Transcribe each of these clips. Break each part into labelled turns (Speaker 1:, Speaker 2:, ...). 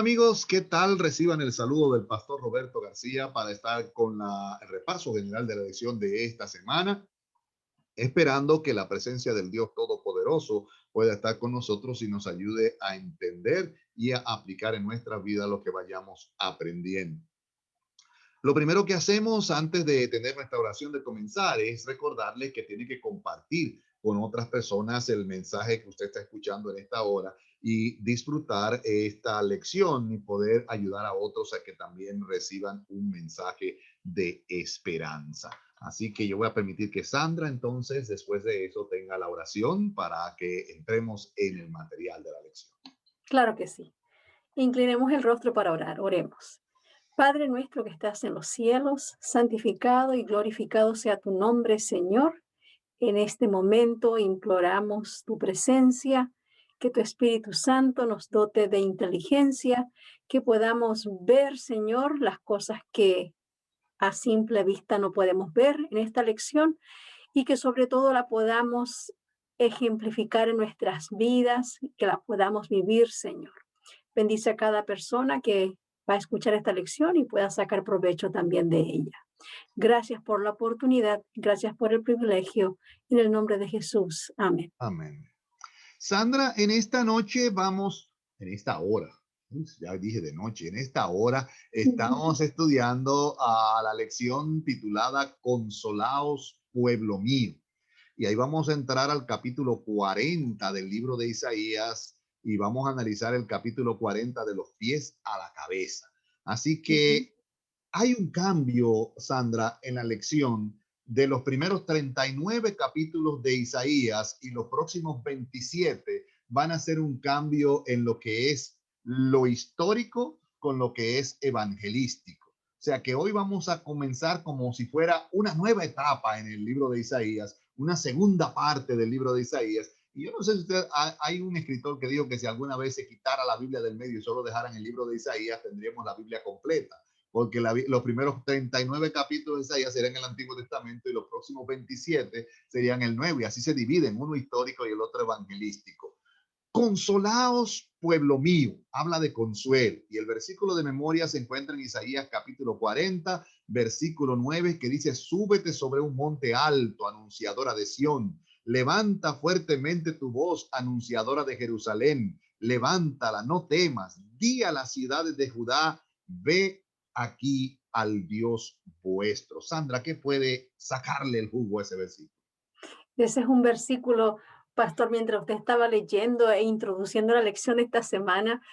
Speaker 1: Hola amigos, ¿qué tal? Reciban el saludo del pastor Roberto García para estar con el repaso general de la lección de esta semana, esperando que la presencia del Dios Todopoderoso pueda estar con nosotros y nos ayude a entender y a aplicar en nuestra vida lo que vayamos aprendiendo. Lo primero que hacemos antes de tener nuestra oración de comenzar es recordarle que tiene que compartir con otras personas el mensaje que usted está escuchando en esta hora y disfrutar esta lección y poder ayudar a otros a que también reciban un mensaje de esperanza. Así que yo voy a permitir que Sandra entonces después de eso tenga la oración para que entremos en el material de la lección.
Speaker 2: Claro que sí. Inclinemos el rostro para orar. Oremos. Padre nuestro que estás en los cielos, santificado y glorificado sea tu nombre, Señor. En este momento imploramos tu presencia, que tu Espíritu Santo nos dote de inteligencia, que podamos ver, Señor, las cosas que a simple vista no podemos ver en esta lección y que sobre todo la podamos ejemplificar en nuestras vidas, que la podamos vivir, Señor. Bendice a cada persona que va a escuchar esta lección y pueda sacar provecho también de ella. Gracias por la oportunidad, gracias por el privilegio. En el nombre de Jesús. Amén.
Speaker 1: Amén. Sandra, en esta noche vamos, en esta hora, ya dije de noche, en esta hora estamos estudiando a la lección titulada Consolaos, pueblo mío. Y ahí vamos a entrar al capítulo 40 del libro de Isaías y vamos a analizar el capítulo 40 de los pies a la cabeza. Así que hay un cambio, Sandra, en la lección de los primeros 39 capítulos de Isaías y los próximos 27 van a ser un cambio en lo que es lo histórico con lo que es evangelístico. O sea que hoy vamos a comenzar como si fuera una nueva etapa en el libro de Isaías, una segunda parte del libro de Isaías. Y yo no sé si usted, hay un escritor que dijo que si alguna vez se quitara la Biblia del medio y solo dejaran el libro de Isaías, tendríamos la Biblia completa porque los primeros 39 capítulos de Isaías serían el Antiguo Testamento y los próximos 27 serían el Nuevo, y así se dividen, uno histórico y el otro evangelístico. Consolaos, pueblo mío, habla de consuelo, y el versículo de memoria se encuentra en Isaías capítulo 40, versículo 9, que dice: súbete sobre un monte alto, anunciadora de Sión, levanta fuertemente tu voz, anunciadora de Jerusalén, levántala, no temas, di a las ciudades de Judá, ve aquí al Dios vuestro. Sandra, ¿qué puede sacarle el jugo a ese versículo?
Speaker 2: Ese es un versículo, pastor, mientras usted estaba leyendo e introduciendo la lección de esta semana,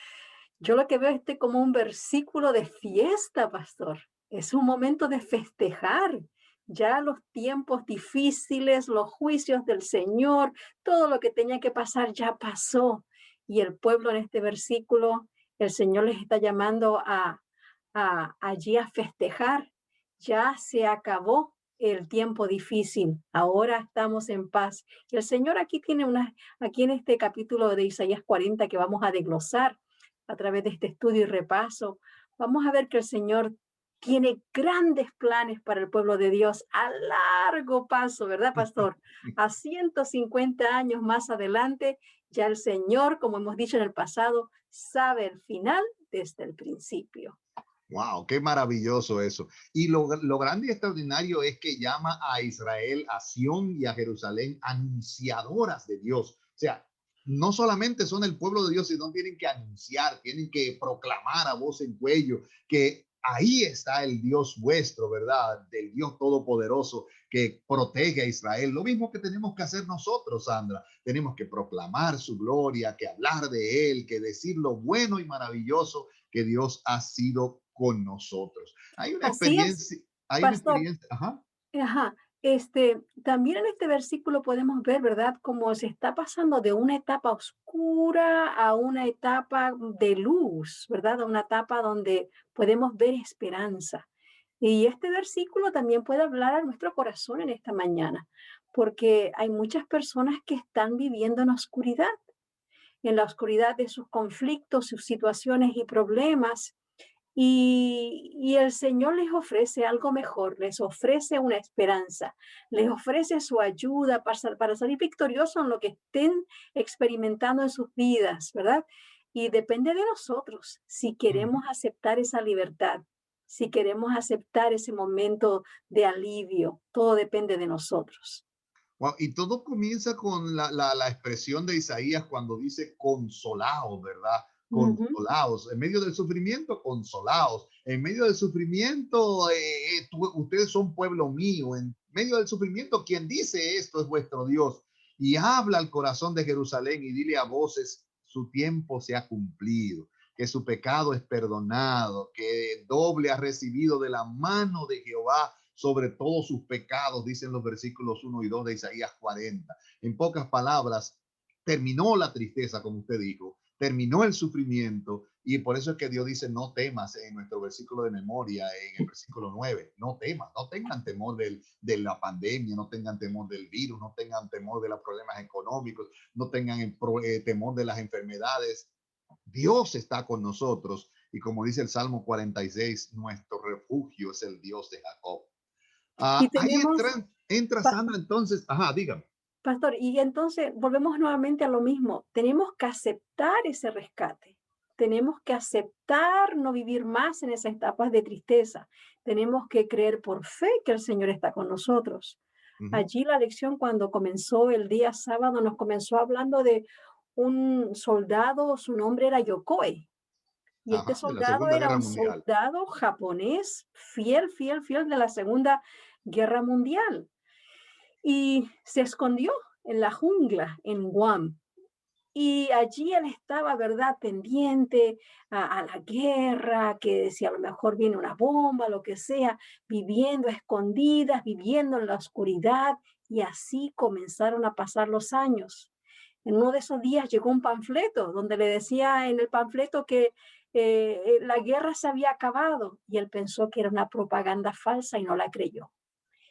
Speaker 2: yo lo que veo es como un versículo de fiesta, pastor. Es un momento de festejar. Ya los tiempos difíciles, los juicios del Señor, todo lo que tenía que pasar ya pasó. Y el pueblo en este versículo, el Señor les está llamando allí a festejar. Ya se acabó el tiempo difícil. Ahora estamos en paz. Y el Señor aquí en este capítulo de Isaías 40 que vamos a desglosar a través de este estudio y repaso, vamos a ver que el Señor tiene grandes planes para el pueblo de Dios a largo paso, ¿verdad, pastor? A 150 años más adelante, ya el Señor, como hemos dicho en el pasado, sabe el final desde el principio.
Speaker 1: Wow, qué maravilloso eso. Y lo grande y extraordinario es que llama a Israel, a Sión y a Jerusalén anunciadoras de Dios. O sea, no solamente son el pueblo de Dios, sino tienen que anunciar, tienen que proclamar a voz en cuello que ahí está el Dios vuestro, ¿verdad? Del Dios todopoderoso que protege a Israel. Lo mismo que tenemos que hacer nosotros, Sandra. Tenemos que proclamar su gloria, que hablar de él, que decir lo bueno y maravilloso que Dios ha sido con nosotros.
Speaker 2: Así es,
Speaker 1: Hay una
Speaker 2: pastor.
Speaker 1: experiencia, ajá.
Speaker 2: Ajá, también en este versículo podemos ver, ¿verdad?, cómo se está pasando de una etapa oscura a una etapa de luz, ¿verdad? A una etapa donde podemos ver esperanza. Y este versículo también puede hablar a nuestro corazón en esta mañana, porque hay muchas personas que están viviendo en la oscuridad de sus conflictos, sus situaciones y problemas, y el Señor les ofrece algo mejor, les ofrece una esperanza, les ofrece su ayuda para salir victoriosos en lo que estén experimentando en sus vidas, ¿verdad? Y depende de nosotros si queremos aceptar esa libertad, si queremos aceptar ese momento de alivio. Todo depende de nosotros.
Speaker 1: Wow, y todo comienza con la expresión de Isaías cuando dice consolaos, ¿verdad?
Speaker 2: Ujú.
Speaker 1: Consolaos. En medio del sufrimiento, consolaos. En medio del sufrimiento, ustedes son pueblo mío. En medio del sufrimiento, quien dice esto es vuestro Dios. Y habla al corazón de Jerusalén y dile a voces, su tiempo se ha cumplido, que su pecado es perdonado, que doble ha recibido de la mano de Jehová sobre todos sus pecados, dicen los versículos 1 y 2 de Isaías 40. En pocas palabras, terminó la tristeza, como usted dijo, terminó el sufrimiento, y por eso es que Dios dice, no temas en nuestro versículo de memoria, en el versículo 9, no temas, no tengan temor de la pandemia, no tengan temor del virus, no tengan temor de los problemas económicos, no tengan temor de las enfermedades. Dios está con nosotros, y como dice el Salmo 46, nuestro refugio es el Dios de Jacob.
Speaker 2: Y
Speaker 1: Ahí
Speaker 2: tenemos,
Speaker 1: entra
Speaker 2: pa-
Speaker 1: Sandra, entonces, ajá, dígame.
Speaker 2: pastor, y entonces volvemos nuevamente a lo mismo. Tenemos que aceptar ese rescate. Tenemos que aceptar no vivir más en esas etapas de tristeza. Tenemos que creer por fe que el Señor está con nosotros.
Speaker 1: Ujú.
Speaker 2: Allí la lección cuando comenzó el día sábado nos comenzó hablando de un soldado, su nombre era Yokoi, y este
Speaker 1: Ajá, de la
Speaker 2: soldado
Speaker 1: Segunda
Speaker 2: era
Speaker 1: Guerra
Speaker 2: un
Speaker 1: Mundial.
Speaker 2: soldado japonés fiel, fiel, fiel de la Segunda Guerra Mundial y se escondió en la jungla en Guam. Y allí él estaba, ¿verdad?, pendiente a la guerra, que si a lo mejor viene una bomba, lo que sea, viviendo a escondidas, viviendo en la oscuridad, y así comenzaron a pasar los años. En uno de esos días llegó un panfleto donde le decía en el panfleto que la guerra se había acabado y él pensó que era una propaganda falsa y no la creyó.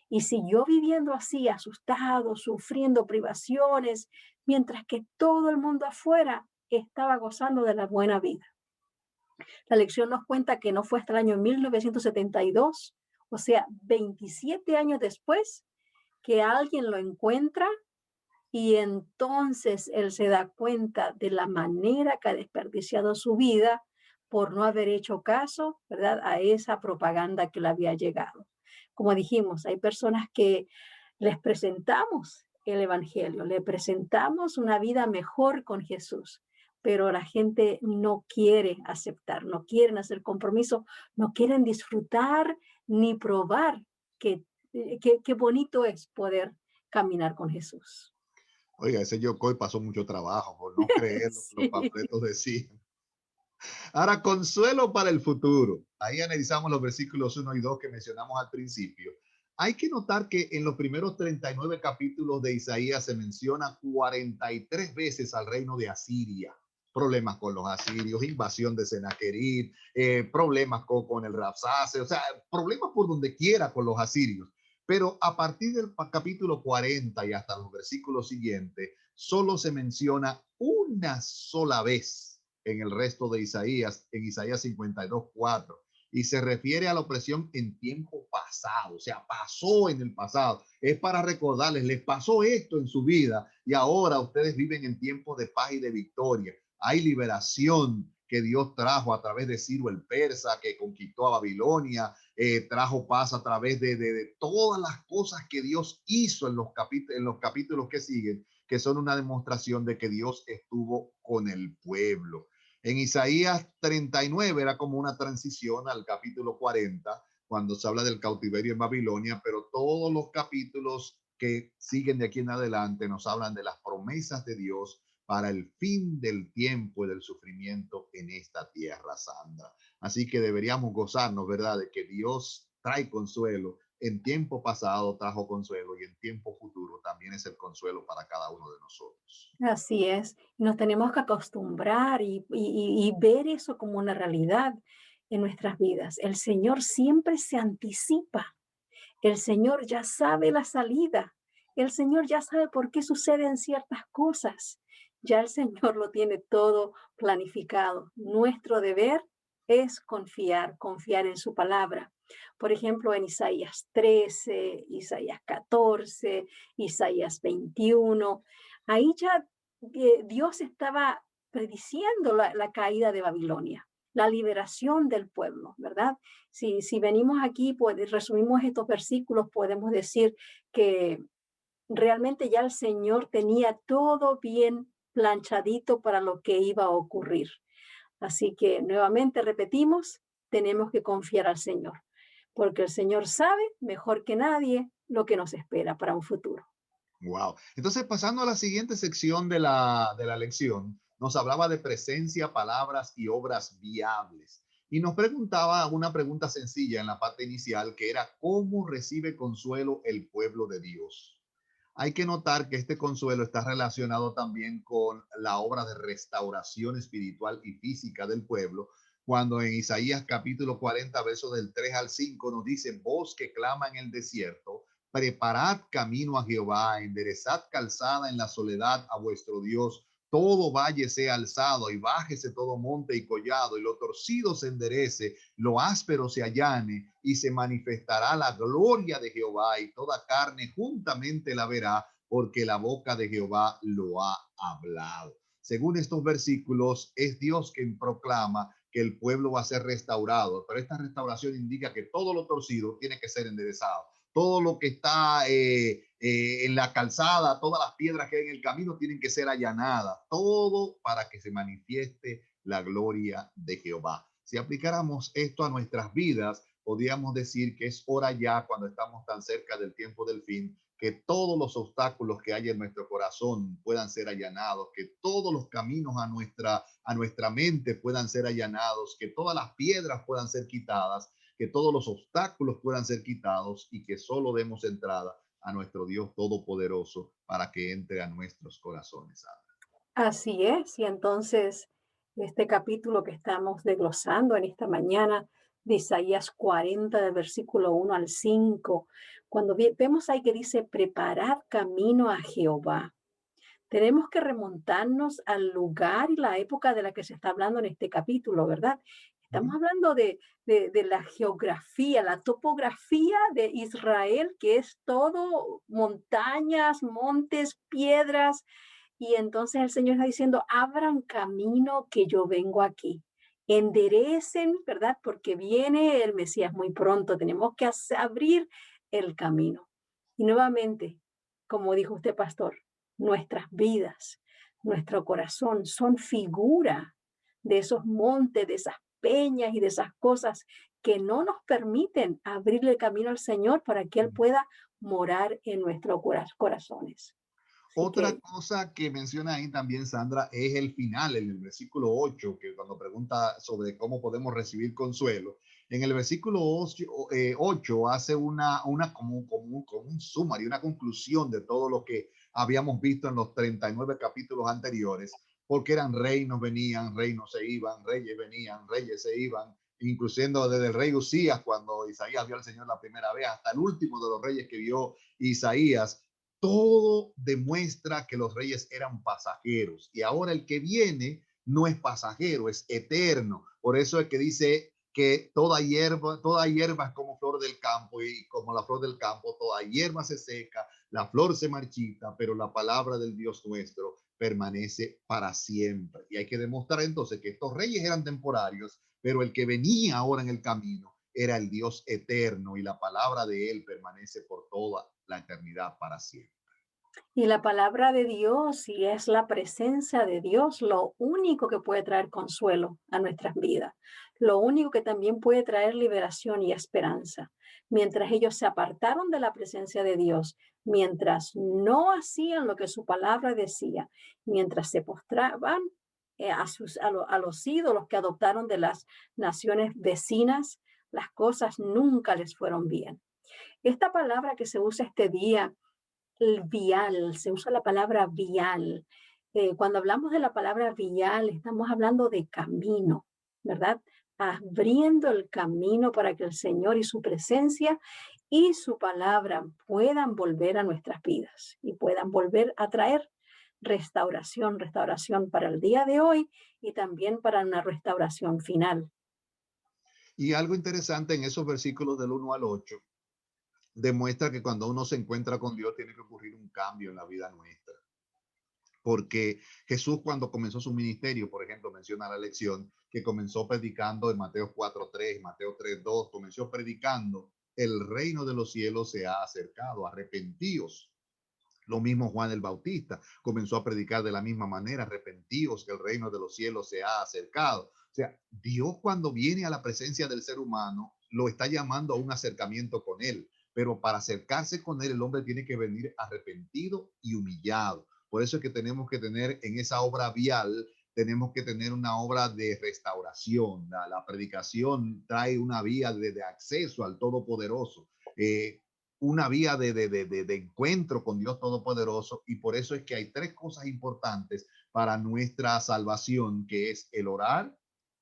Speaker 2: Y siguió viviendo así, asustado, sufriendo privaciones, mientras que todo el mundo afuera estaba gozando de la buena vida. La lección nos cuenta que no fue hasta el año 1972, o sea, 27 años después, que alguien lo encuentra y entonces él se da cuenta de la manera que ha desperdiciado su vida por no haber hecho caso, ¿verdad?, a esa propaganda que le había llegado. Como dijimos, hay personas que les presentamos el Evangelio, le presentamos una vida mejor con Jesús, pero la gente no quiere aceptar, no quieren hacer compromiso, no quieren disfrutar ni probar qué bonito es poder caminar con Jesús.
Speaker 1: Oiga, ese Yokoi pasó mucho trabajo por no creer lo que los
Speaker 2: Sí.
Speaker 1: panfletos decían. Ahora, consuelo para el futuro. Ahí analizamos los versículos 1 y 2 que mencionamos al principio. Hay que notar que en los primeros 39 capítulos de Isaías se menciona 43 veces al reino de Asiria. Problemas con los asirios, invasión de Sennacherib, problemas con el Rabsace, o sea, problemas por donde quiera con los asirios. Pero a partir del capítulo 40 y hasta los versículos siguientes, solo se menciona una sola vez en el resto de Isaías, en Isaías 52:4, y se refiere a la opresión en tiempo pasado, o sea, pasó en el pasado. Es para recordarles, les pasó esto en su vida y ahora ustedes viven en tiempos de paz y de victoria. Hay liberación que Dios trajo a través de Ciro el Persa, que conquistó a Babilonia, trajo paz a través de todas las cosas que Dios hizo en los capítulos que siguen, que son una demostración de que Dios estuvo con el pueblo. En Isaías 39 era como una transición al capítulo 40, cuando se habla del cautiverio en Babilonia, pero todos los capítulos que siguen de aquí en adelante nos hablan de las promesas de Dios para el fin del tiempo y del sufrimiento en esta tierra santa. Así que deberíamos gozarnos, ¿verdad?, de que Dios trae consuelo. En tiempo pasado trajo consuelo y en tiempo futuro también es el consuelo para cada uno de nosotros.
Speaker 2: Así es, nos tenemos que acostumbrar y ver eso como una realidad en nuestras vidas. El Señor siempre se anticipa, el Señor ya sabe la salida, el Señor ya sabe por qué suceden ciertas cosas, ya el Señor lo tiene todo planificado. Nuestro deber es confiar, confiar en su palabra. Por ejemplo, en Isaías 13, Isaías 14, Isaías 21, ahí ya Dios estaba prediciendo la caída de Babilonia, la liberación del pueblo, ¿verdad? Si venimos aquí, pues resumimos estos versículos, podemos decir que realmente ya el Señor tenía todo bien planchadito para lo que iba a ocurrir. Así que nuevamente repetimos, tenemos que confiar al Señor, porque el Señor sabe mejor que nadie lo que nos espera para un futuro.
Speaker 1: Wow. Entonces, pasando a la siguiente sección de la lección, nos hablaba de presencia, palabras y obras viables. Y nos preguntaba una pregunta sencilla en la parte inicial, que era, ¿cómo recibe consuelo el pueblo de Dios? Hay que notar que este consuelo está relacionado también con la obra de restauración espiritual y física del pueblo, cuando en Isaías capítulo 40, versos del 3 al 5 nos dice, voz que clama en el desierto, preparad camino a Jehová, enderezad calzada en la soledad a vuestro Dios. Todo valle sea alzado y bájese todo monte y collado, y lo torcido se enderece, lo áspero se allane, y se manifestará la gloria de Jehová, y toda carne juntamente la verá, porque la boca de Jehová lo ha hablado. Según estos versículos, es Dios quien proclama que el pueblo va a ser restaurado, pero esta restauración indica que todo lo torcido tiene que ser enderezado. Todo lo que está en la calzada, todas las piedras que hay en el camino tienen que ser allanadas, todo para que se manifieste la gloria de Jehová. Si aplicáramos esto a nuestras vidas, podríamos decir que es hora ya, cuando estamos tan cerca del tiempo del fin, que todos los obstáculos que hay en nuestro corazón puedan ser allanados, que todos los caminos a nuestra mente puedan ser allanados, que todas las piedras puedan ser quitadas, que todos los obstáculos puedan ser quitados y que solo demos entrada a nuestro Dios Todopoderoso para que entre a nuestros corazones.
Speaker 2: Así es, y entonces este capítulo que estamos desglosando en esta mañana de Isaías 40, del versículo 1 al 5, cuando vemos ahí que dice, preparad camino a Jehová. Tenemos que remontarnos al lugar y la época de la que se está hablando en este capítulo, ¿verdad? Estamos hablando de la geografía, la topografía de Israel, que es todo montañas, montes, piedras. Y entonces el Señor está diciendo, abran camino que yo vengo aquí. Enderecen, ¿verdad? Porque viene el Mesías muy pronto. Tenemos que abrir el camino. Y nuevamente, como dijo usted, pastor, nuestras vidas, nuestro corazón son figura de esos montes, de esas peñas y de esas cosas que no nos permiten abrirle el camino al Señor para que Él pueda morar en nuestros corazones. Así
Speaker 1: Otra
Speaker 2: que
Speaker 1: cosa que menciona ahí también Sandra es el final, en el versículo 8, que cuando pregunta sobre cómo podemos recibir consuelo, en el versículo 8 hace como un sumario, una conclusión de todo lo que habíamos visto en los 39 capítulos anteriores, porque eran reinos venían, reinos se iban, reyes venían, reyes se iban, incluyendo desde el rey Usías, cuando Isaías vio al Señor la primera vez, hasta el último de los reyes que vio Isaías. Todo demuestra que los reyes eran pasajeros y ahora el que viene no es pasajero, es eterno. Por eso es que dice que toda hierba es como flor del campo y como la flor del campo, toda hierba se seca, la flor se marchita, pero la palabra del Dios nuestro permanece para siempre. Y hay que demostrar entonces que estos reyes eran temporarios, pero el que venía ahora en el camino era el Dios eterno y la palabra de él permanece por toda la eternidad para siempre.
Speaker 2: y la palabra de Dios y es la presencia de Dios lo único que puede traer consuelo a nuestras vidas, lo único que también puede traer liberación y esperanza. Mientras ellos se apartaron de la presencia de Dios, mientras no hacían lo que su palabra decía, mientras se postraban a los ídolos que adoptaron de las naciones vecinas, las cosas nunca les fueron bien. Esta palabra que se usa este día, el vial, se usa la palabra vial. Cuando hablamos de la palabra vial, estamos hablando de camino, ¿verdad? Abriendo el camino para que el Señor y su presencia y su palabra puedan volver a nuestras vidas y puedan volver a traer restauración, restauración para el día de hoy y también para una restauración final.
Speaker 1: Y algo interesante en esos versículos del 1 al 8 demuestra que cuando uno se encuentra con Dios tiene que ocurrir un cambio en la vida nuestra. porque Jesús cuando comenzó su ministerio, por ejemplo, menciona la lección que comenzó predicando en Mateo 4:3, Mateo 3:2, comenzó predicando, el reino de los cielos se ha acercado, arrepentíos. Lo mismo Juan el Bautista comenzó a predicar de la misma manera, arrepentíos que el reino de los cielos se ha acercado. O sea, Dios cuando viene a la presencia del ser humano, lo está llamando a un acercamiento con él, pero para acercarse con él, el hombre tiene que venir arrepentido y humillado. Por eso es que tenemos que tener en esa obra vial, tenemos que tener una obra de restauración. La predicación trae una vía de acceso al Todopoderoso. Una vía de encuentro con Dios Todopoderoso, y por eso es que hay tres cosas importantes para nuestra salvación, que es el orar,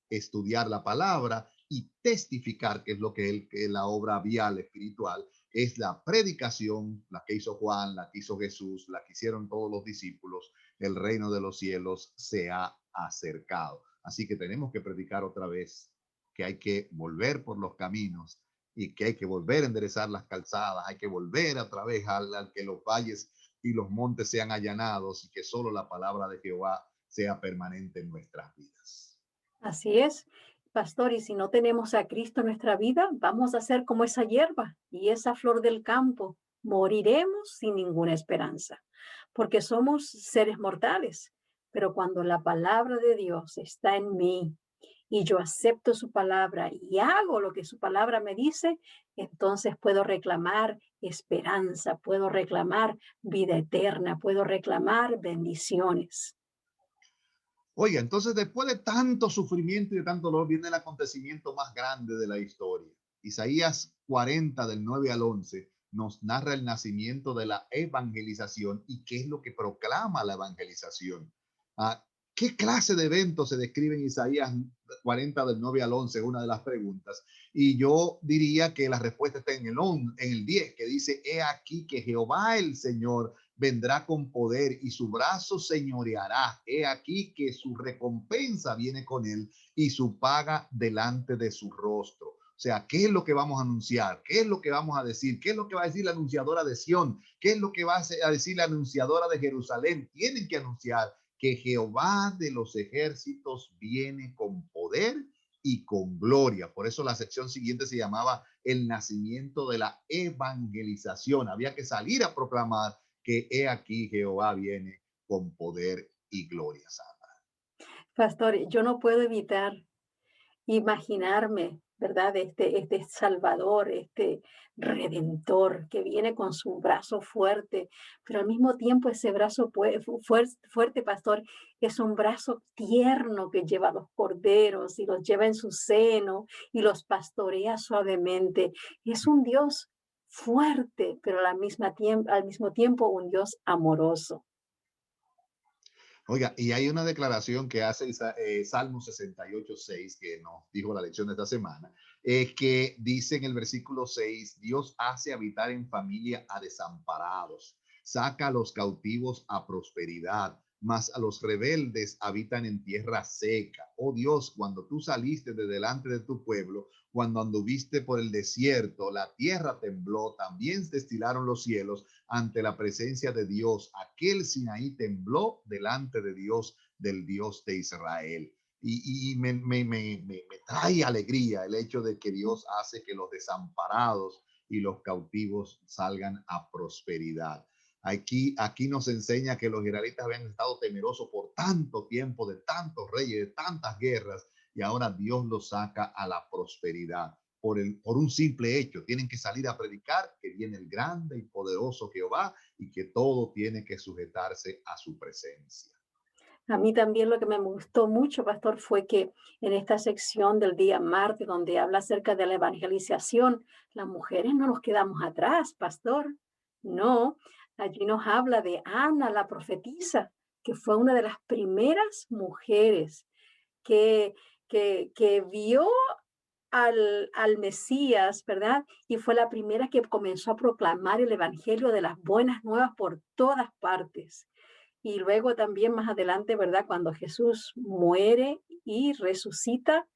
Speaker 1: estudiar la palabra y testificar, que es lo que la obra vial espiritual, es la predicación, la que hizo Juan, la que hizo Jesús, la que hicieron todos los discípulos. El reino de los cielos se ha acercado. Así que tenemos que predicar otra vez que hay que volver por los caminos y que hay que volver a enderezar las calzadas, hay que volver otra vez al que los valles y los montes sean allanados y que solo la palabra de Jehová sea permanente en nuestras vidas.
Speaker 2: Así es, pastor, y si no tenemos a Cristo en nuestra vida, vamos a ser como esa hierba y esa flor del campo. Moriremos sin ninguna esperanza, porque somos seres mortales. Pero cuando la palabra de Dios está en mí y yo acepto su palabra y hago lo que su palabra me dice, entonces puedo reclamar esperanza, puedo reclamar vida eterna, puedo reclamar bendiciones.
Speaker 1: Oiga, entonces después de tanto sufrimiento y de tanto dolor viene el acontecimiento más grande de la historia. Isaías 40 del 9 al 11 nos narra el nacimiento de la evangelización y qué es lo que proclama la evangelización. Ah, ¿qué clase de evento se describe en Isaías 40 del 9 al 11? Una de las preguntas. Y yo diría que la respuesta está en el 10, que dice, he aquí que Jehová el Señor vendrá con poder y su brazo señoreará. He aquí que su recompensa viene con él y su paga delante de su rostro. O sea, ¿qué es lo que vamos a anunciar? ¿Qué es lo que vamos a decir? ¿Qué es lo que va a decir la anunciadora de Sión? ¿Qué es lo que va a decir la anunciadora de Jerusalén? Tienen que anunciar que Jehová de los ejércitos viene con poder y con gloria. Por eso la sección siguiente se llamaba el nacimiento de la evangelización. Había que salir a proclamar que he aquí Jehová viene con poder y gloria.
Speaker 2: Pastor, yo no puedo evitar imaginarme, ¿verdad? Este Salvador, este Redentor que viene con su brazo fuerte, pero al mismo tiempo ese brazo fuerte, pastor, es un brazo tierno que lleva a los corderos y los lleva en su seno y los pastorea suavemente. Es un Dios fuerte, pero al mismo tiempo un Dios amoroso.
Speaker 1: Oiga, y hay una declaración que hace Salmo 68:6, que nos dijo la lección de esta semana, que dice en el versículo 6, Dios hace habitar en familia a desamparados, saca a los cautivos a prosperidad, mas a los rebeldes habitan en tierra seca. Oh Dios, cuando tú saliste de delante de tu pueblo, cuando anduviste por el desierto, la tierra tembló, también se destilaron los cielos ante la presencia de Dios. Aquel Sinaí tembló delante de Dios, del Dios de Israel. Y me trae alegría el hecho de que Dios hace que los desamparados y los cautivos salgan a prosperidad. Aquí nos enseña que los israelitas habían estado temerosos por tanto tiempo, de tantos reyes, de tantas guerras, y ahora Dios los saca a la prosperidad por un simple hecho. Tienen que salir a predicar que viene el grande y poderoso Jehová y que todo tiene que sujetarse a su presencia.
Speaker 2: A mí también lo que me gustó mucho, pastor, fue que en esta sección del día martes, donde habla acerca de la evangelización, las mujeres no nos quedamos atrás, pastor. No, allí nos habla de Ana, la profetisa, que fue una de las primeras mujeres que, que vio al Mesías, ¿verdad? Y fue la primera que comenzó a proclamar el evangelio de las buenas nuevas por todas partes. Y luego también más adelante, ¿verdad? Cuando Jesús muere y resucita,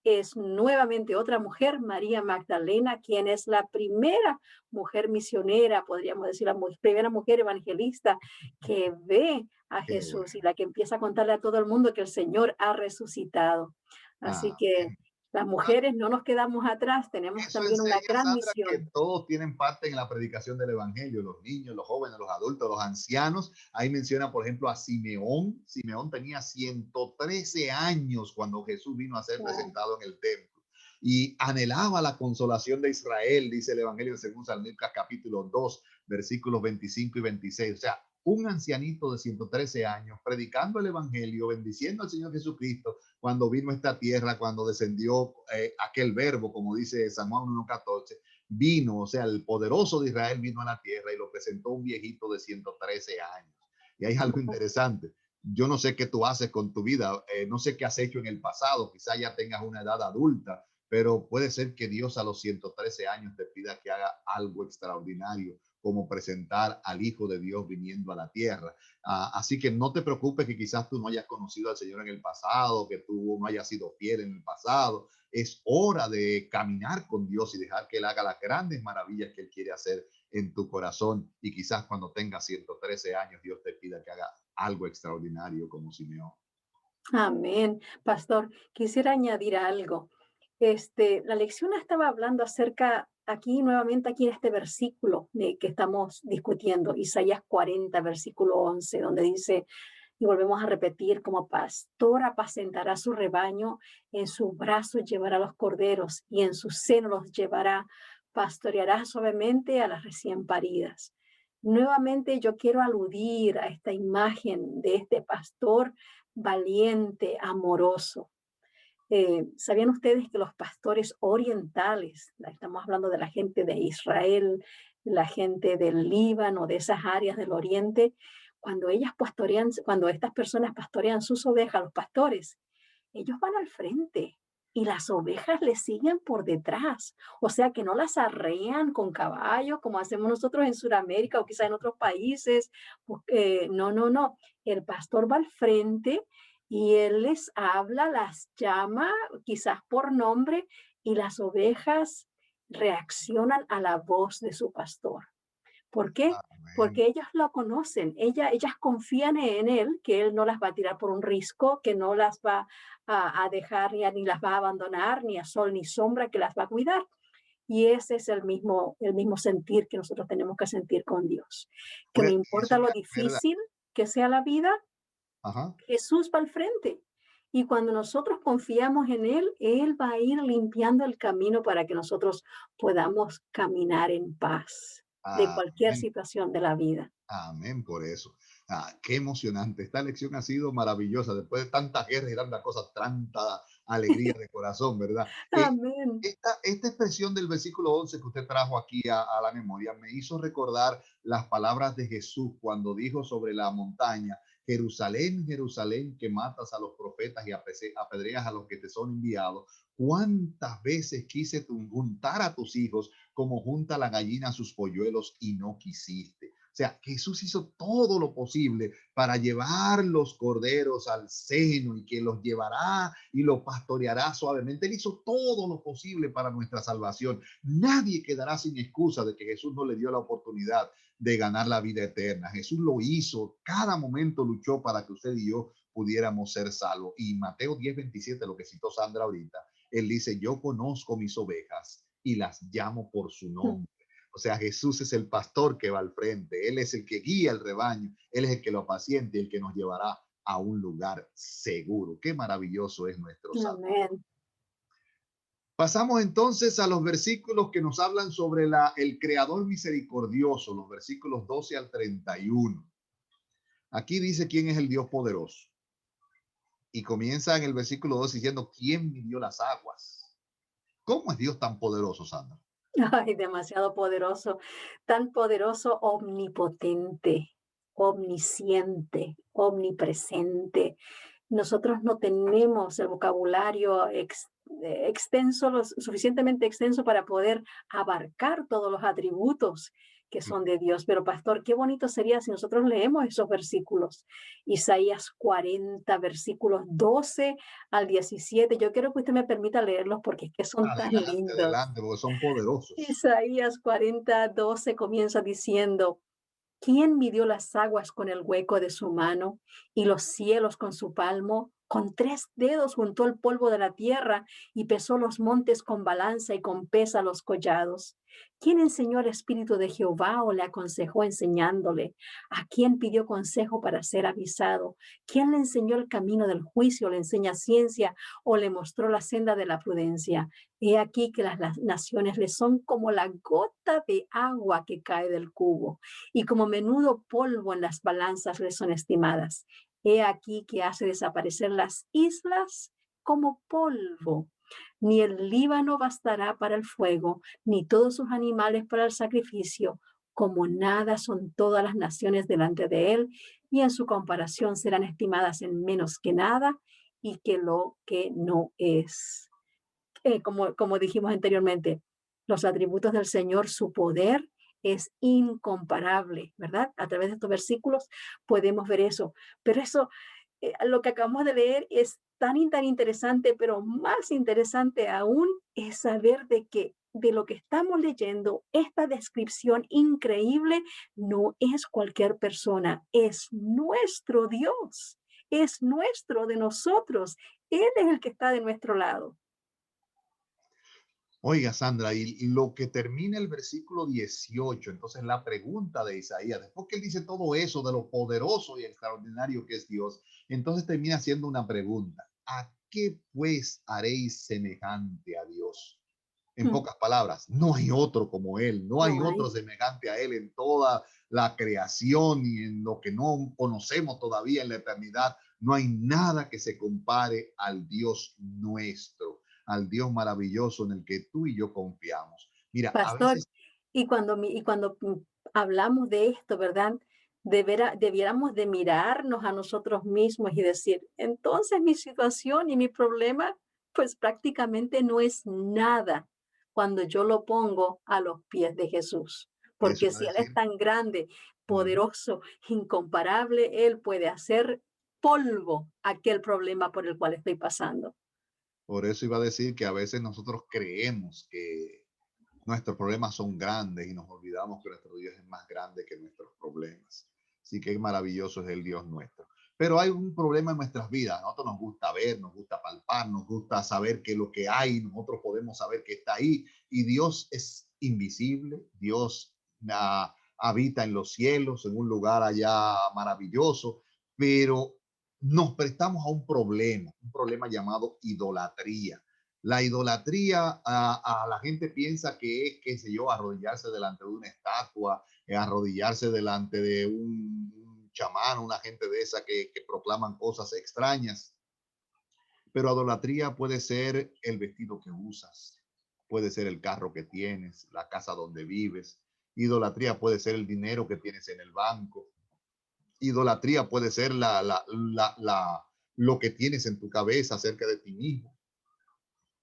Speaker 2: es nuevamente otra mujer, María Magdalena, quien es la primera mujer misionera, podríamos decir, primera mujer evangelista que ve a
Speaker 1: Qué
Speaker 2: Jesús y
Speaker 1: bueno.
Speaker 2: la que empieza a contarle a todo el mundo que el Señor ha resucitado. Así
Speaker 1: Ah,
Speaker 2: que las mujeres no nos quedamos atrás, tenemos
Speaker 1: eso
Speaker 2: también una
Speaker 1: enseña,
Speaker 2: gran
Speaker 1: Sandra, que
Speaker 2: misión.
Speaker 1: todos tienen parte en la predicación del evangelio, los niños, los jóvenes, los adultos, los ancianos. Ahí menciona, por ejemplo, a Simeón. Simeón tenía 113 años cuando Jesús vino a ser
Speaker 2: Wow.
Speaker 1: presentado en el templo y anhelaba la consolación de Israel, dice el evangelio según San Lucas capítulo 2, versículos 25 y 26. O sea, un ancianito de 113 años predicando el evangelio, bendiciendo al Señor Jesucristo cuando vino a esta tierra, cuando descendió aquel verbo, como dice San Juan 1.14, vino, o sea, el poderoso de Israel vino a la tierra y lo presentó un viejito de 113 años. Y hay algo interesante. Yo no sé qué tú haces con tu vida, no sé qué has hecho en el pasado, quizá ya tengas una edad adulta, pero puede ser que Dios a los 113 años te pida que haga algo extraordinario, como presentar al Hijo de Dios viniendo a la tierra. Así que no te preocupes que quizás tú no hayas conocido al Señor en el pasado, que tú no hayas sido fiel en el pasado. Es hora de caminar con Dios y dejar que Él haga las grandes maravillas que Él quiere hacer en tu corazón. Y quizás cuando tengas 113 años, Dios te pida que haga algo extraordinario como Simeón.
Speaker 2: Amén. Pastor, quisiera añadir algo. La lección estaba hablando acerca, aquí nuevamente, aquí en este versículo que estamos discutiendo, Isaías 40, versículo 11, donde dice, y volvemos a repetir, como pastor apacentará su rebaño, en su brazo llevará los corderos y en su seno los llevará, pastoreará suavemente a las recién paridas. Nuevamente yo quiero aludir a esta imagen de este pastor valiente, amoroso. ¿Sabían ustedes que los pastores orientales, estamos hablando de la gente de Israel, la gente del Líbano, de esas áreas del oriente, cuando estas personas pastorean sus ovejas, los pastores, ellos van al frente y las ovejas les siguen por detrás. O sea que no las arrean con caballos como hacemos nosotros en Sudamérica o quizás en otros países. No, no, no. El pastor va al frente y él les habla, las llama quizás por nombre y las ovejas reaccionan a la voz de su pastor. ¿Por qué?
Speaker 1: Amén.
Speaker 2: Porque ellas lo conocen, ellas confían en él, que él no las va a tirar por un risco, que no las va a dejar ni las va a abandonar, ni a sol ni sombra, que las va a cuidar. Y ese es el mismo sentir que nosotros tenemos que sentir con Dios. Que no
Speaker 1: Pues eso
Speaker 2: importa lo
Speaker 1: me acuerda.
Speaker 2: difícil que sea la vida,
Speaker 1: Ajá.
Speaker 2: Jesús va al frente. Y cuando nosotros confiamos en Él, Él va a ir limpiando el camino para que nosotros podamos caminar en paz de cualquier
Speaker 1: Amén.
Speaker 2: situación de la vida.
Speaker 1: Amén por eso. Qué emocionante. Esta lección ha sido maravillosa. Después de tantas guerras y tantas cosas, tanta alegría de corazón, ¿verdad?
Speaker 2: Amén.
Speaker 1: Esta expresión del versículo 11 que usted trajo aquí a la memoria me hizo recordar las palabras de Jesús cuando dijo sobre la montaña, Jerusalén, Jerusalén, que matas a los profetas y apedreas a los que te son enviados. ¿Cuántas veces quise juntar a tus hijos como junta la gallina a sus polluelos y no quisiste? O sea, Jesús hizo todo lo posible para llevar los corderos al seno y que los llevará y los pastoreará suavemente. Él hizo todo lo posible para nuestra salvación. Nadie quedará sin excusa de que Jesús no le dio la oportunidad de ganar la vida eterna. Jesús lo hizo, cada momento luchó para que usted y yo pudiéramos ser salvos. Y Mateo 10:27, lo que citó Sandra ahorita, él dice, yo conozco mis ovejas y las llamo por su nombre. O sea, Jesús es el pastor que va al frente, Él es el que guía el rebaño, Él es el que lo paciente y el que nos llevará a un lugar seguro. Qué maravilloso es nuestro Salvador.
Speaker 2: Amén.
Speaker 1: Pasamos entonces a los versículos que nos hablan sobre el Creador misericordioso, los versículos 12 al 31. Aquí dice quién es el Dios poderoso. Y comienza en el versículo 2 diciendo, ¿quién midió las aguas? ¿Cómo es Dios tan poderoso, Sandra?
Speaker 2: Ay, demasiado poderoso, tan poderoso, omnipotente, omnisciente, omnipresente. Nosotros no tenemos el vocabulario extenso, suficientemente extenso para poder abarcar todos los atributos que son de Dios. Pero pastor, qué bonito sería si nosotros leemos esos versículos. Isaías 40, versículos 12 al 17. Yo quiero que usted me permita leerlos porque es que son tan
Speaker 1: Adelante,
Speaker 2: lindos.
Speaker 1: adelante, porque son poderosos.
Speaker 2: Isaías 40, 12 comienza diciendo: ¿Quién midió las aguas con el hueco de su mano y los cielos con su palmo? Con 3 dedos juntó el polvo de la tierra y pesó los montes con balanza y con pesa los collados. ¿Quién enseñó el espíritu de Jehová o le aconsejó enseñándole? ¿A quién pidió consejo para ser avisado? ¿Quién le enseñó el camino del juicio, le enseña ciencia o le mostró la senda de la prudencia? He aquí que las naciones le son como la gota de agua que cae del cubo y como menudo polvo en las balanzas le son estimadas. He aquí que hace desaparecer las islas como polvo. Ni el Líbano bastará para el fuego, ni todos sus animales para el sacrificio. Como nada son todas las naciones delante de él, y en su comparación serán estimadas en menos que nada y que lo que no es. Como dijimos anteriormente, los atributos del Señor, su poder es incomparable, ¿verdad? A través de estos versículos podemos ver eso. Pero eso, lo que acabamos de leer es tan interesante, pero más interesante aún es saber de que de lo que estamos leyendo, esta descripción increíble no es cualquier persona, es nuestro Dios, es nuestro de nosotros. Él es el que está de nuestro lado.
Speaker 1: Oiga, Sandra, y lo que termina el versículo 18, entonces la pregunta de Isaías, después que él dice todo eso de lo poderoso y extraordinario que es Dios, entonces termina haciendo una pregunta: ¿a qué pues haréis semejante a Dios? En
Speaker 2: Mm,
Speaker 1: pocas palabras, no hay otro como Él, no hay
Speaker 2: no
Speaker 1: otro
Speaker 2: hay.
Speaker 1: semejante a Él en toda la creación y en lo que no conocemos todavía en la eternidad. No hay nada que se compare al Dios nuestro, al Dios maravilloso en el que tú y yo confiamos. Mira, a
Speaker 2: Pastor,
Speaker 1: veces
Speaker 2: y cuando hablamos de esto, ¿verdad? Debiéramos de mirarnos a nosotros mismos y decir, entonces mi situación y mi problema, pues prácticamente no es nada cuando yo lo pongo a los pies de Jesús.
Speaker 1: eso
Speaker 2: Porque
Speaker 1: iba a
Speaker 2: si Él es
Speaker 1: decir.
Speaker 2: tan grande,
Speaker 1: Ujú.
Speaker 2: poderoso, incomparable, Él puede hacer polvo aquel problema por el cual estoy pasando.
Speaker 1: Por eso iba a decir que a veces nosotros creemos que nuestros problemas son grandes y nos olvidamos que nuestro Dios es más grande que nuestros problemas. Así que maravilloso es el Dios nuestro. Pero hay un problema en nuestras vidas. A nosotros nos gusta ver, nos gusta palpar, nos gusta saber que lo que hay, nosotros podemos saber que está ahí. Y Dios es invisible. Dios habita en los cielos, en un lugar allá maravilloso. Pero nos prestamos a un problema llamado idolatría. La idolatría, a la gente piensa que es, qué sé yo, arrodillarse delante de una estatua, arrodillarse delante de un chamán, una gente de esa que proclaman cosas extrañas. Pero idolatría puede ser el vestido que usas, puede ser el carro que tienes, la casa donde vives. Idolatría puede ser el dinero que tienes en el banco. Idolatría puede ser lo que tienes en tu cabeza acerca de ti mismo.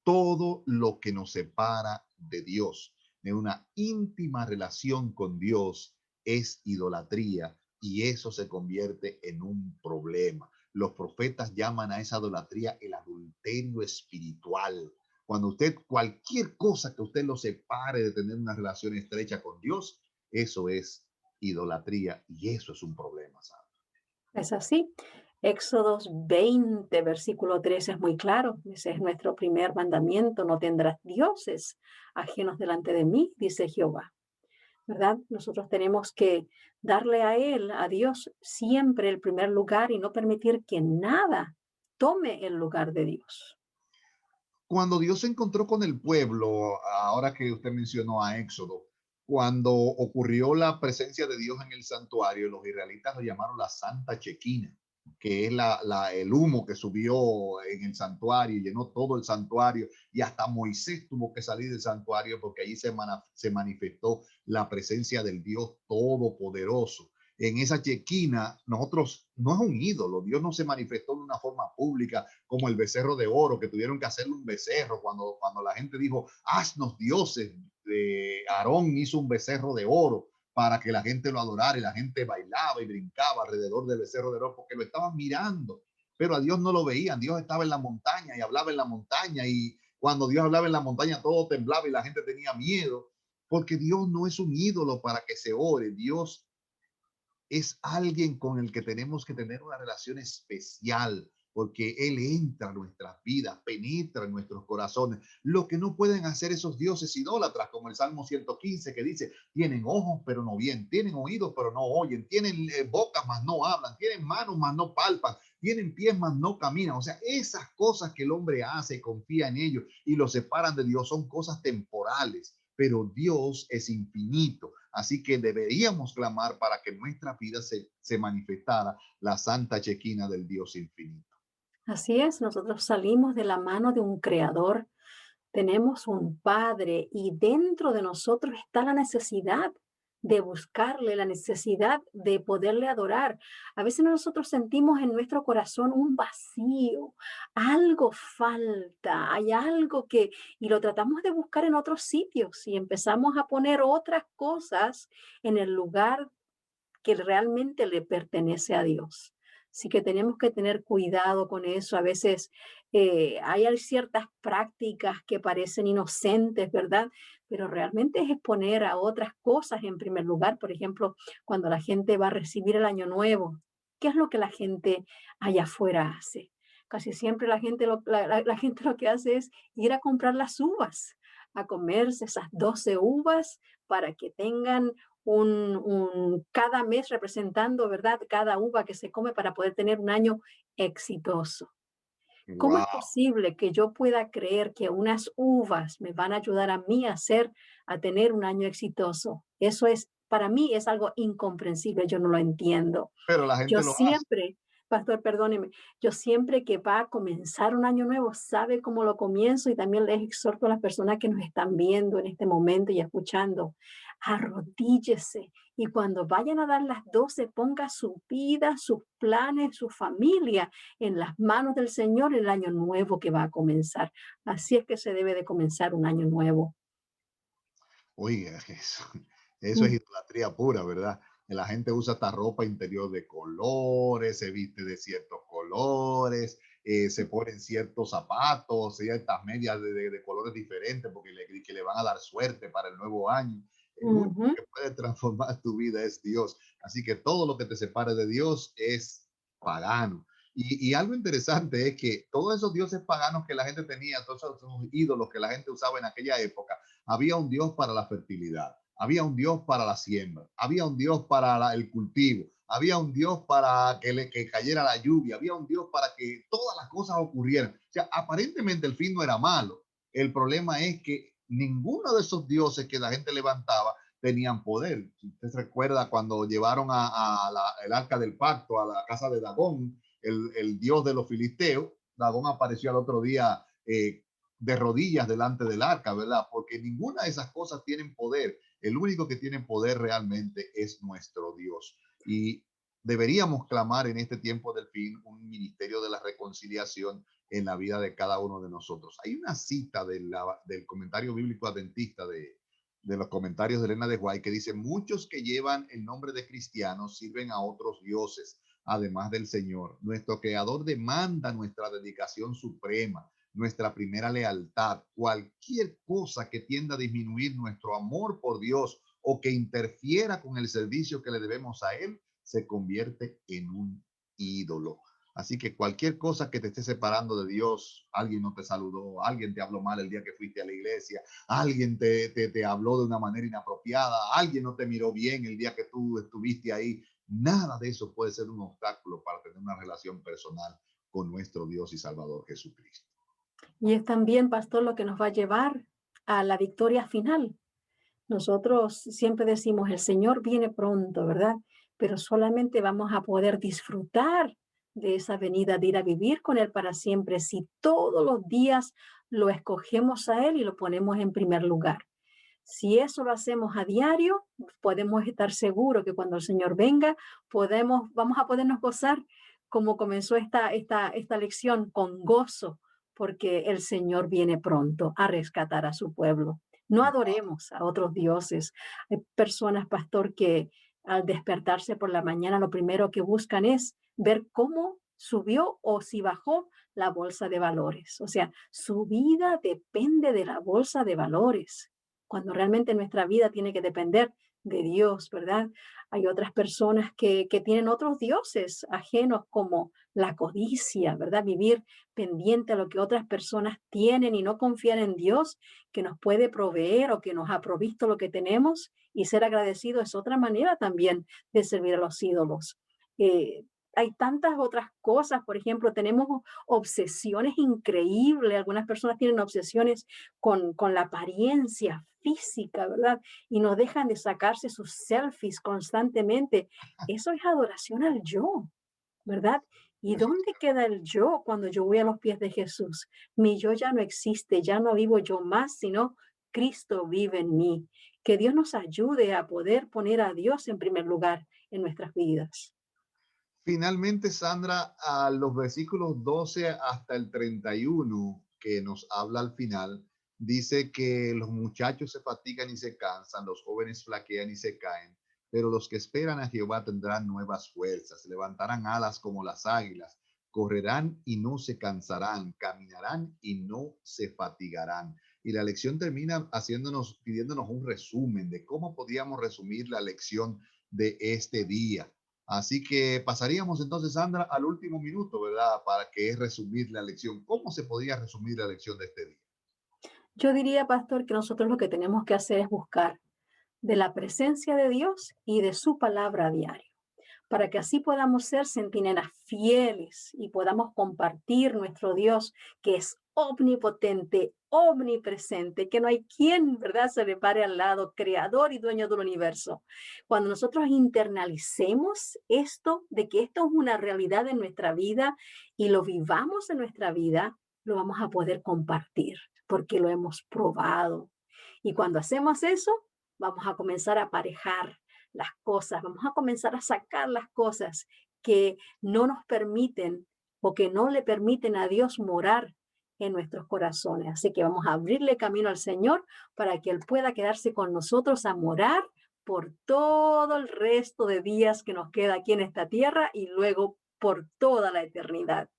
Speaker 1: Todo lo que nos separa de Dios, de una íntima relación con Dios, es idolatría y eso se convierte en un problema. Los profetas llaman a esa idolatría el adulterio espiritual. Cuando usted, cualquier cosa que usted lo separe de tener una relación estrecha con Dios, eso es idolatría y eso es un problema, ¿sabes?
Speaker 2: Es así. Éxodos 20, versículo 3 es muy claro. Ese es nuestro primer mandamiento. No tendrás dioses ajenos delante de mí, dice Jehová. ¿Verdad? Nosotros tenemos que darle a Él, a Dios, siempre el primer lugar y no permitir que nada tome el lugar de Dios.
Speaker 1: Cuando Dios se encontró con el pueblo, ahora que usted mencionó a Éxodo, cuando ocurrió la presencia de Dios en el santuario, los israelitas lo llamaron la Santa Chequina, que es el humo que subió en el santuario y llenó todo el santuario, y hasta Moisés tuvo que salir del santuario porque allí se manifestó la presencia del Dios Todopoderoso. En esa chequina, nosotros no es un ídolo, Dios no se manifestó de una forma pública como el becerro de oro, que tuvieron que hacerle un becerro cuando la gente dijo, haznos dioses. Aarón hizo un becerro de oro para que la gente lo adorara y la gente bailaba y brincaba alrededor del becerro de oro porque lo estaban mirando, pero a Dios no lo veían. Dios estaba en la montaña y hablaba en la montaña, y cuando Dios hablaba en la montaña todo temblaba y la gente tenía miedo, porque Dios no es un ídolo para que se ore. Dios es alguien con el que tenemos que tener una relación especial, porque Él entra a nuestras vidas, penetra en nuestros corazones. Lo que no pueden hacer esos dioses idólatras, como el Salmo 115, que dice, tienen ojos pero no ven, tienen oídos pero no oyen, tienen bocas mas no hablan, tienen manos mas no palpan, tienen pies mas no caminan. O sea, esas cosas que el hombre hace, confía en ellos y lo separan de Dios, son cosas temporales, pero Dios es infinito. Así que deberíamos clamar para que en nuestra vida se manifestara la santa chequina del Dios infinito.
Speaker 2: Así es, nosotros salimos de la mano de un creador, tenemos un padre y dentro de nosotros está la necesidad de buscarle, la necesidad de poderle adorar. A veces nosotros sentimos en nuestro corazón un vacío, algo falta, hay algo que, y lo tratamos de buscar en otros sitios y empezamos a poner otras cosas en el lugar que realmente le pertenece a Dios. Así que tenemos que tener cuidado con eso. A veces hay ciertas prácticas que parecen inocentes, ¿verdad? Pero realmente es exponer a otras cosas en primer lugar. Por ejemplo, cuando la gente va a recibir el año nuevo, ¿qué es lo que la gente allá afuera hace? Casi siempre la gente lo que hace es ir a comprar las uvas, a comerse esas 12 uvas para que tengan cada mes representando, ¿verdad? Cada uva que se come para poder tener un año exitoso. ¿Cómo es
Speaker 1: Wow.
Speaker 2: posible que yo pueda creer que unas uvas me van a ayudar a mí a tener un año exitoso? Eso es, para mí es algo incomprensible, yo no lo entiendo.
Speaker 1: Pero la
Speaker 2: Yo
Speaker 1: gente lo hace.
Speaker 2: siempre, pastor, perdóneme, yo siempre que va a comenzar un año nuevo, sabe cómo lo comienzo y también les exhorto a las personas que nos están viendo en este momento y escuchando, arrodíllese y cuando vayan a dar las 12, ponga su vida, sus planes, su familia en las manos del Señor el año nuevo que va a comenzar. Así es que se debe de comenzar un año nuevo.
Speaker 1: Oiga, eso es
Speaker 2: Mm.
Speaker 1: idolatría pura, ¿verdad? La gente usa esta ropa interior de colores, se viste de ciertos colores, se ponen ciertos zapatos, ciertas medias de colores diferentes porque que le van a dar suerte para el nuevo año. El único
Speaker 2: Ujú.
Speaker 1: que puede transformar tu vida es Dios. Así que todo lo que te separe de Dios es pagano. Y algo interesante es que todos esos dioses paganos que la gente tenía, todos esos ídolos que la gente usaba en aquella época, había un Dios para la fertilidad, había un Dios para la siembra, había un Dios para el cultivo, había un Dios para que cayera la lluvia, había un Dios para que todas las cosas ocurrieran. O sea, aparentemente el fin no era malo. El problema es que ninguno de esos dioses que la gente levantaba tenían poder. Si usted se recuerda cuando llevaron el arca del pacto a la casa de Dagón, el dios de los filisteos, Dagón apareció al otro día de rodillas delante del arca, ¿verdad? Porque ninguna de esas cosas tienen poder. El único que tiene poder realmente es nuestro Dios. Y deberíamos clamar en este tiempo del fin un ministerio de la reconciliación en la vida de cada uno de nosotros. Hay una cita del comentario bíblico adventista de los comentarios de Elena de White que dice, muchos que llevan el nombre de cristianos sirven a otros dioses, además del Señor. Nuestro Creador demanda nuestra dedicación suprema, nuestra primera lealtad. Cualquier cosa que tienda a disminuir nuestro amor por Dios o que interfiera con el servicio que le debemos a Él, se convierte en un ídolo. Así que cualquier cosa que te esté separando de Dios, alguien no te saludó, alguien te habló mal el día que fuiste a la iglesia, alguien te habló de una manera inapropiada, alguien no te miró bien el día que tú estuviste ahí, nada de eso puede ser un obstáculo para tener una relación personal con nuestro Dios y Salvador Jesucristo.
Speaker 2: Y es también, pastor, lo que nos va a llevar a la victoria final. Nosotros siempre decimos, el Señor viene pronto, ¿verdad? Pero solamente vamos a poder disfrutar de esa venida, de ir a vivir con Él para siempre, si todos los días lo escogemos a Él y lo ponemos en primer lugar. Si eso lo hacemos a diario, podemos estar seguros que cuando el Señor venga, vamos a podernos gozar como comenzó esta lección, con gozo, porque el Señor viene pronto a rescatar a su pueblo. No adoremos a otros dioses. Hay personas, pastor, que al despertarse por la mañana lo primero que buscan es ver cómo subió o si bajó la bolsa de valores. O sea, su vida depende de la bolsa de valores, cuando realmente nuestra vida tiene que depender de Dios, ¿verdad? Hay otras personas que tienen otros dioses ajenos como la codicia, ¿verdad? Vivir pendiente a lo que otras personas tienen y no confiar en Dios que nos puede proveer o que nos ha provisto lo que tenemos, y ser agradecido es otra manera también de servir a los ídolos. Eh, Hay tantas otras cosas, por ejemplo, tenemos obsesiones increíbles, algunas personas tienen obsesiones con la apariencia física, ¿verdad? Y no dejan de sacarse sus selfies constantemente. Eso es adoración al yo, ¿verdad? ¿Y dónde queda el yo cuando yo voy a los pies de Jesús? Mi yo ya no existe, ya no vivo yo más, sino Cristo vive en mí. Que Dios nos ayude a poder poner a Dios en primer lugar en nuestras vidas.
Speaker 1: Finalmente, Sandra, a los versículos 12 hasta el 31 que nos habla al final, dice que los muchachos se fatigan y se cansan, los jóvenes flaquean y se caen, pero los que esperan a Jehová tendrán nuevas fuerzas, levantarán alas como las águilas, correrán y no se cansarán, caminarán y no se fatigarán. Y la lección termina haciéndonos, pidiéndonos un resumen de cómo podíamos resumir la lección de este día. Así que pasaríamos entonces, Sandra, al último minuto, ¿verdad? Para que es resumir la lección. ¿Cómo se podría resumir la lección de este día?
Speaker 2: Yo diría, pastor, que nosotros lo que tenemos que hacer es buscar de la presencia de Dios y de su palabra a diario, para que así podamos ser centinelas fieles y podamos compartir nuestro Dios, que es omnipotente, omnipresente, que no hay quien, ¿verdad?, se le pare al lado, creador y dueño del universo. Cuando nosotros internalicemos esto, de que esto es una realidad en nuestra vida y lo vivamos en nuestra vida, lo vamos a poder compartir, porque lo hemos probado. Y cuando hacemos eso, vamos a comenzar a aparejar las cosas, vamos a comenzar a sacar las cosas que no nos permiten o que no le permiten a Dios morar en nuestros corazones. Así que vamos a abrirle camino al Señor para que Él pueda quedarse con nosotros a morar por todo el resto de días que nos queda aquí en esta tierra y luego por toda la eternidad.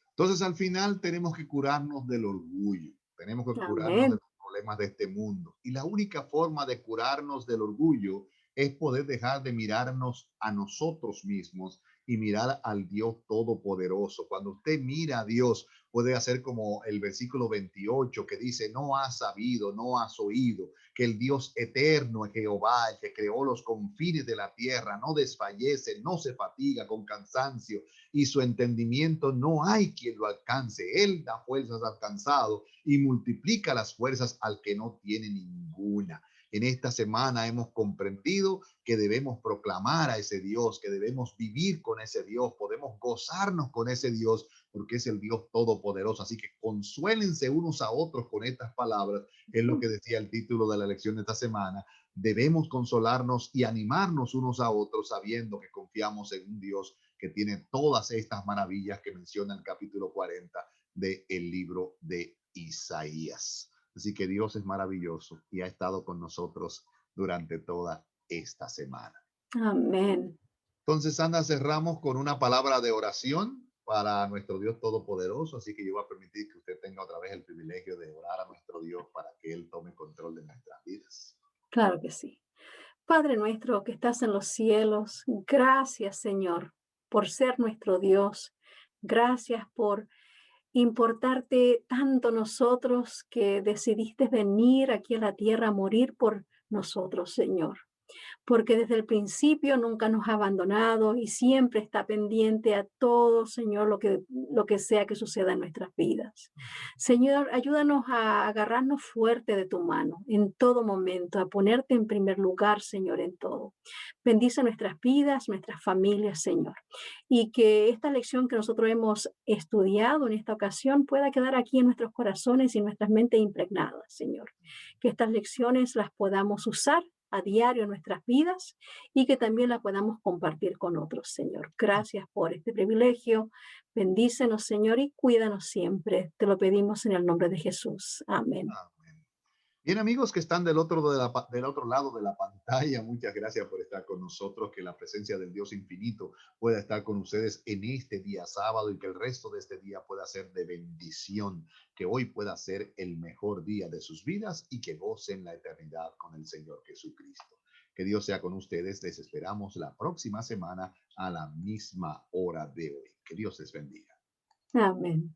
Speaker 1: Entonces, al final tenemos que curarnos del orgullo, tenemos que curarnos de
Speaker 2: Amén.
Speaker 1: los problemas de este mundo. Y la única forma de curarnos del orgullo es poder dejar de mirarnos a nosotros mismos y mirar al Dios Todopoderoso. Cuando usted mira a Dios, puede hacer como el versículo 28 que dice, no has sabido, no has oído, que el Dios eterno es Jehová, el que creó los confines de la tierra, no desfallece, no se fatiga con cansancio y su entendimiento no hay quien lo alcance. Él da fuerzas al cansado y multiplica las fuerzas al que no tiene ninguna. En esta semana hemos comprendido que debemos proclamar a ese Dios, que debemos vivir con ese Dios, podemos gozarnos con ese Dios, porque es el Dios todopoderoso. Así que consuélense unos a otros con estas palabras, es lo que decía el título de la lección de esta semana. Debemos consolarnos y animarnos unos a otros sabiendo que confiamos en un Dios que tiene todas estas maravillas que menciona el capítulo 40 del libro de Isaías. Así que Dios es maravilloso y ha estado con nosotros durante toda esta semana.
Speaker 2: Amén.
Speaker 1: Entonces, Ana, cerramos con una palabra de oración para nuestro Dios Todopoderoso. Así que yo voy a permitir que usted tenga otra vez el privilegio de orar a nuestro Dios para que Él tome control de nuestras vidas.
Speaker 2: Claro que sí. Padre nuestro que estás en los cielos, gracias Señor por ser nuestro Dios. Gracias por importarte tanto nosotros que decidiste venir aquí a la tierra a morir por nosotros, Señor, porque desde el principio nunca nos ha abandonado y siempre está pendiente a todo, Señor, lo que sea que suceda en nuestras vidas. Señor, ayúdanos a agarrarnos fuerte de tu mano en todo momento, a ponerte en primer lugar, Señor, en todo. Bendice nuestras vidas, nuestras familias, Señor, y que esta lección que nosotros hemos estudiado en esta ocasión pueda quedar aquí en nuestros corazones y en nuestras mentes impregnadas, Señor. Que estas lecciones las podamos usar a diario en nuestras vidas y que también la podamos compartir con otros, Señor. Gracias por este privilegio. Bendícenos, Señor, y cuídanos siempre. Te lo pedimos en el nombre de Jesús. Amén.
Speaker 1: Amén. Bien, amigos que están del otro lado de la pantalla, muchas gracias por estar con nosotros. Que la presencia del Dios infinito pueda estar con ustedes en este día sábado y que el resto de este día pueda ser de bendición. Que hoy pueda ser el mejor día de sus vidas y que gocen la eternidad con el Señor Jesucristo. Que Dios sea con ustedes. Les esperamos la próxima semana a la misma hora de hoy. Que Dios les bendiga.
Speaker 2: Amén.